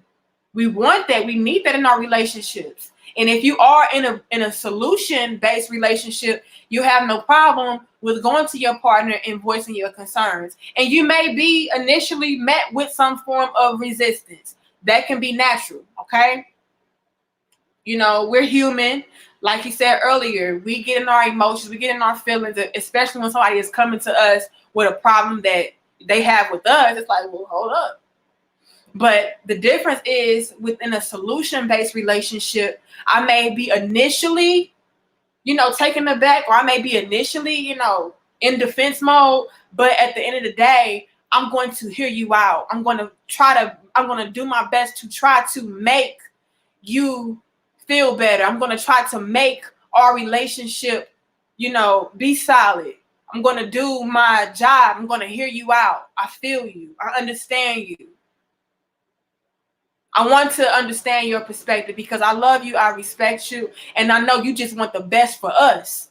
S1: We want that. We need that in our relationships. And if you are in a solution-based relationship, you have no problem with going to your partner and voicing your concerns. And you may be initially met with some form of resistance. That can be natural, okay? You know, we're human. Like you said earlier, we get in our emotions, we get in our feelings, especially when somebody is coming to us with a problem that they have with us. It's like, well, hold up. But the difference is within a solution-based relationship, I may be initially, taken aback, or I may be initially, in defense mode. But at the end of the day, I'm going to hear you out. I'm going to do my best to try to make you feel better. I'm going to try to make our relationship, be solid. I'm going to do my job. I'm going to hear you out. I feel you. I understand you. I want to understand your perspective because I love you. I respect you. And I know you just want the best for us.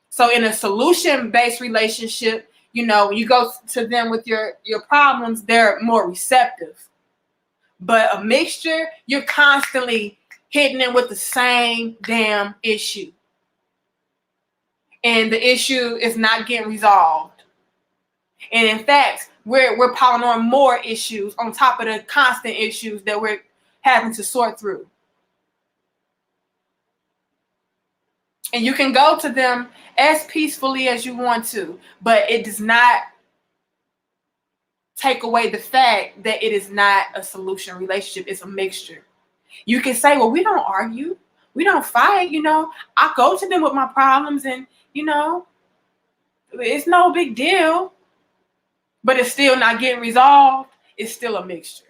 S1: So in a solution-based relationship, when you go to them with your problems, they're more receptive. But a mixture, you're constantly hitting them with the same damn issue. And the issue is not getting resolved. And in fact, we're piling on more issues on top of the constant issues that we're having to sort through. And you can go to them as peacefully as you want to, but it does not take away the fact that it is not a solution relationship. It's a mixture. You can say, well, we don't argue. We don't fight, I go to them with my problems and, it's no big deal. But it's still not getting resolved. It's still a mixture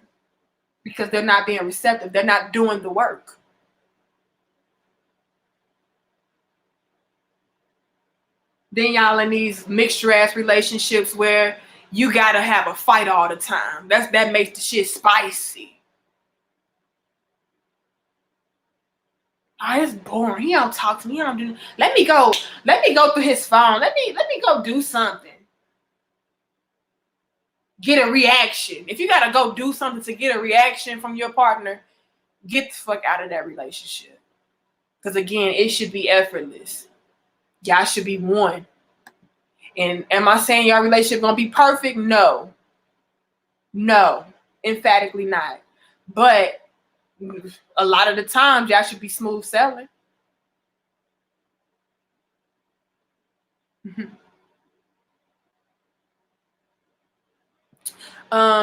S1: because they're not being receptive. They're not doing the work. Then y'all in these mixture-ass relationships where you got to have a fight all the time. That makes the shit spicy. Oh, it's boring. He don't talk to me. He don't do. Let me go through his phone. Let me go do something. Get a reaction. If you gotta go do something to get a reaction from your partner, get the fuck out of that relationship. Because again, it should be effortless. Y'all should be one. And am I saying your relationship gonna be perfect? No. No. Emphatically not. But a lot of the times y'all should be smooth sailing.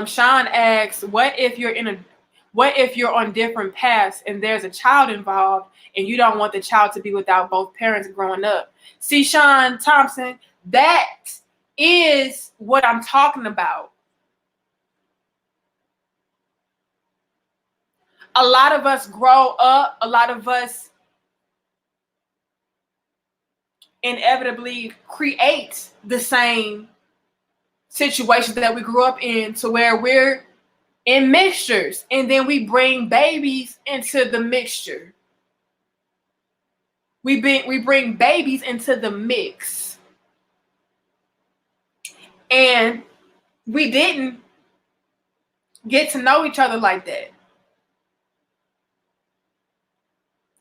S1: Sean asks, what if you're on different paths and there's a child involved and you don't want the child to be without both parents growing up? See, Sean Thompson, that is what I'm talking about. A lot of us grow up, a lot of us inevitably create the same situations that we grew up in to where we're in mixtures, and then we bring babies into the mixture. We bring babies into the mix, and we didn't get to know each other like that.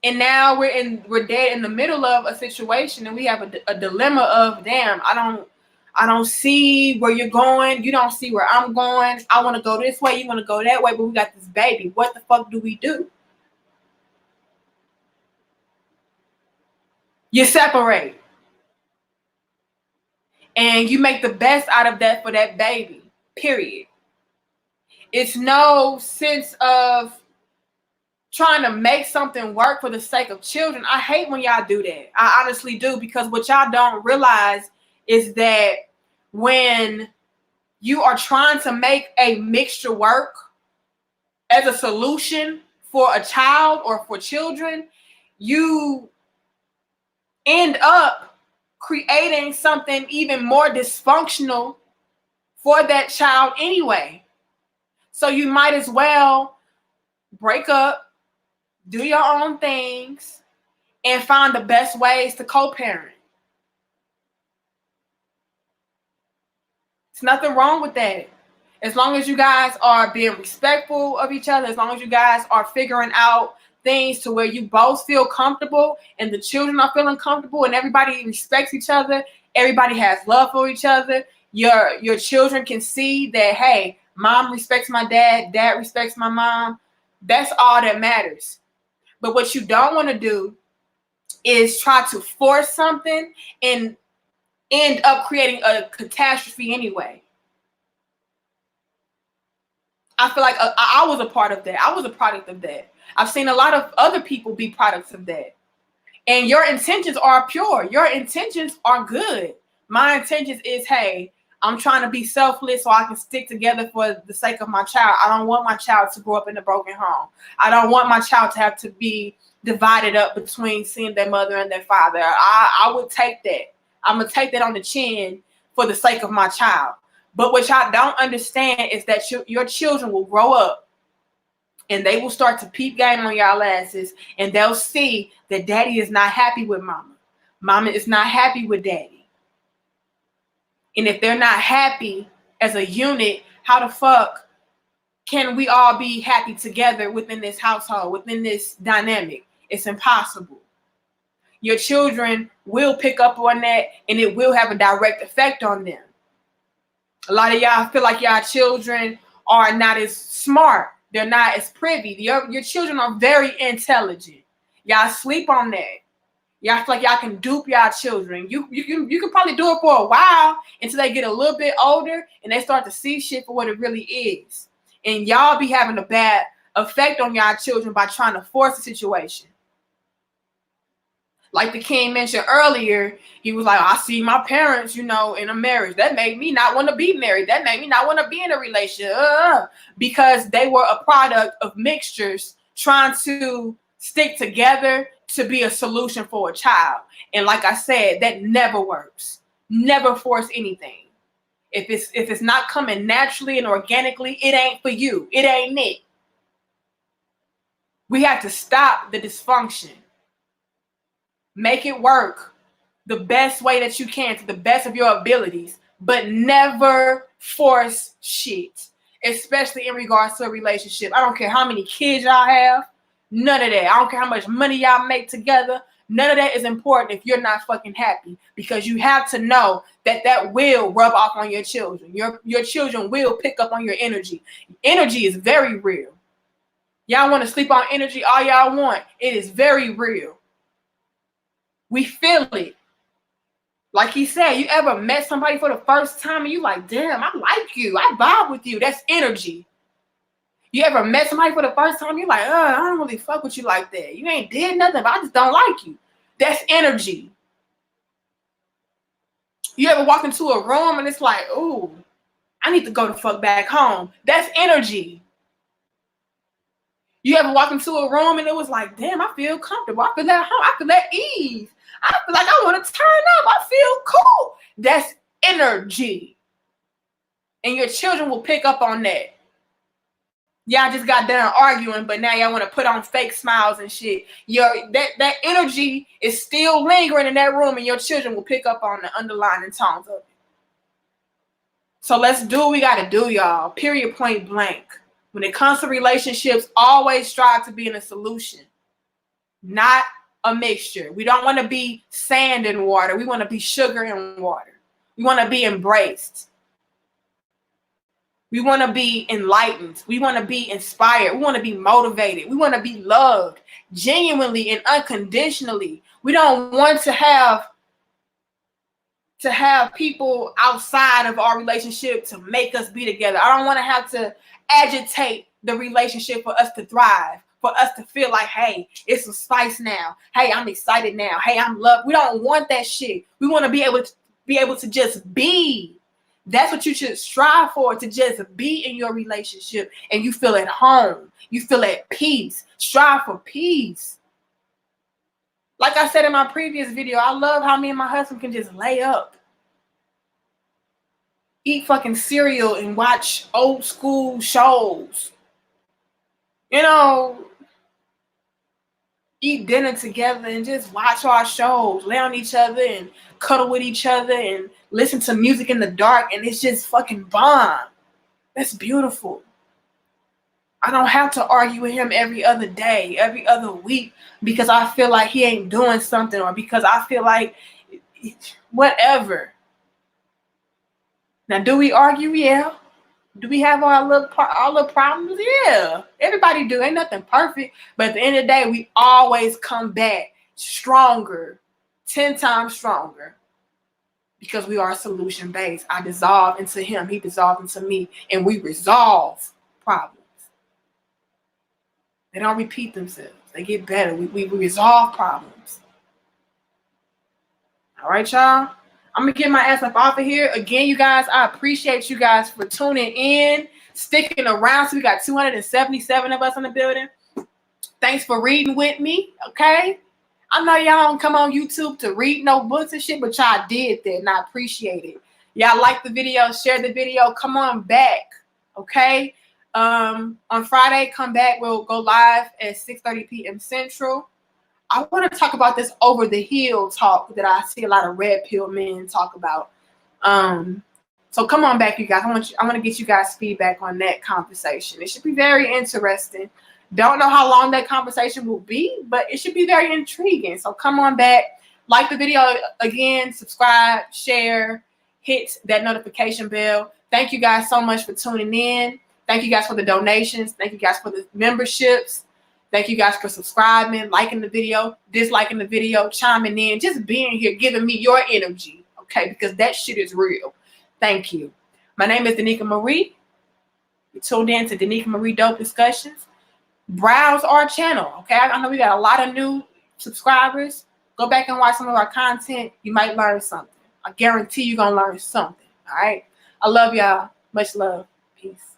S1: And now we're dead in the middle of a situation, and we have a dilemma of, damn, I don't see where you're going. You don't see where I'm going. I want to go this way. You want to go that way, but we got this baby. What the fuck do we do? You separate. And you make the best out of that for that baby, period. It's no sense of trying to make something work for the sake of children. I hate when y'all do that. I honestly do, because what y'all don't realize is that when you are trying to make a mixture work as a solution for a child or for children, you end up creating something even more dysfunctional for that child anyway. So you might as well break up, do your own things, and find the best ways to co-parent. There's nothing wrong with that. As long as you guys are being respectful of each other, as long as you guys are figuring out things to where you both feel comfortable and the children are feeling comfortable and everybody respects each other, everybody has love for each other, your children can see that, hey, mom respects my dad, dad respects my mom. That's all that matters. But what you don't want to do is try to force something and end up creating a catastrophe anyway. I feel like I was a part of that. I was a product of that. I've seen a lot of other people be products of that. And your intentions are pure. Your intentions are good. My intentions is, hey, I'm trying to be selfless so I can stick together for the sake of my child. I don't want my child to grow up in a broken home. I don't want my child to have to be divided up between seeing their mother and their father. I would take that. I'm going to take that on the chin for the sake of my child. But what y'all don't understand is that your children will grow up and they will start to peep game on y'all asses, and they'll see that daddy is not happy with mama. Mama is not happy with daddy. And if they're not happy as a unit, how the fuck can we all be happy together within this household, within this dynamic? It's impossible. Your children will pick up on that, and it will have a direct effect on them. A lot of y'all feel like y'all children are not as smart. They're not as privy. Your children are very intelligent. Y'all sleep on that. Y'all feel like y'all can dupe y'all children. You can probably do it for a while until they get a little bit older and they start to see shit for what it really is. And y'all be having a bad effect on y'all children by trying to force the situation. Like the king mentioned earlier, he was like, I see my parents, in a marriage. That made me not want to be married. That made me not want to be in a relationship. Because they were a product of mixtures trying to stick together to be a solution for a child. And like I said, that never works. Never force anything. If it's not coming naturally and organically, it ain't for you. It ain't it. We have to stop the dysfunction. Make it work the best way that you can, to the best of your abilities, but never force shit, especially in regards to a relationship. I don't care how many kids y'all have. None of that. I don't care how much money y'all make together. None of that is important if you're not fucking happy, because you have to know that will rub off on your children. Your children will pick up on your energy. Energy is very real. Y'all want to sleep on energy all y'all want. It is very real. We feel it. Like he said, you ever met somebody for the first time and you like, damn, I like you. I vibe with you. That's energy. You ever met somebody for the first time, you're like, I don't really fuck with you like that. You ain't did nothing, but I just don't like you. That's energy. You ever walk into a room and it's like, ooh, I need to go the fuck back home. That's energy. You ever walk into a room and it was like, damn, I feel comfortable. I feel at home. I feel at ease. I feel like I want to turn up. I feel cool. That's energy. And your children will pick up on that. Y'all just got done arguing, but now y'all want to put on fake smiles and shit. That energy is still lingering in that room, and your children will pick up on the underlying tones of it. So let's do what we got to do, y'all. Period, point blank. When it comes to relationships, always strive to be in a solution, not a mixture. We don't want to be sand and water. We want to be sugar and water. We want to be embraced. We want to be enlightened. We want to be inspired. We want to be motivated. We want to be loved genuinely and unconditionally. We don't want to have people outside of our relationship to make us be together. I don't want to have to agitate the relationship for us to thrive, for us to feel like, hey, it's some spice now. Hey, I'm excited now. Hey, I'm loved. We don't want that shit. We want to be able to just be. That's what you should strive for, to just be in your relationship and you feel at home. You feel at peace. Strive for peace. Like I said in my previous video, I love how me and my husband can just lay up, eat fucking cereal and watch old school shows. You know, eat dinner together and just watch our shows, lay on each other and cuddle with each other and listen to music in the dark, and it's just fucking bomb. That's beautiful. I don't have to argue with him every other day, every other week, because I feel like he ain't doing something, or because I feel like whatever. Now, do we argue? Yeah. Do we have our little problems? Yeah. Everybody do. Ain't nothing perfect. But at the end of the day, we always come back stronger, 10 times stronger, because we are solution based. I dissolve into him. He dissolved into me. And we resolve problems. They don't repeat themselves. They get better. We resolve problems. All right, y'all. I'm going to get my ass up off of here. Again, you guys, I appreciate you guys for tuning in, sticking around. So we got 277 of us in the building. Thanks for reading with me, okay? I know y'all don't come on YouTube to read no books and shit, but y'all did that, and I appreciate it. Y'all like the video, share the video. Come on back, okay? On Friday, come back. We'll go live at 6:30 p.m. Central. I want to talk about this over the hill talk that I see a lot of red pill men talk about. So come on back, you guys. I want to get you guys feedback on that conversation. It should be very interesting. Don't know how long that conversation will be, but it should be very intriguing. So come on back, like the video again, subscribe, share, hit that notification bell. Thank you guys so much for tuning in. Thank you guys for the donations. Thank you guys for the memberships. Thank you guys for subscribing, liking the video, disliking the video, chiming in, just being here, giving me your energy, okay? Because that shit is real. Thank you. My name is Danica Marie. You tuned in to Danica Marie Dope Discussions. Browse our channel, okay? I know we got a lot of new subscribers. Go back and watch some of our content. You might learn something. I guarantee you're going to learn something, all right? I love y'all. Much love. Peace.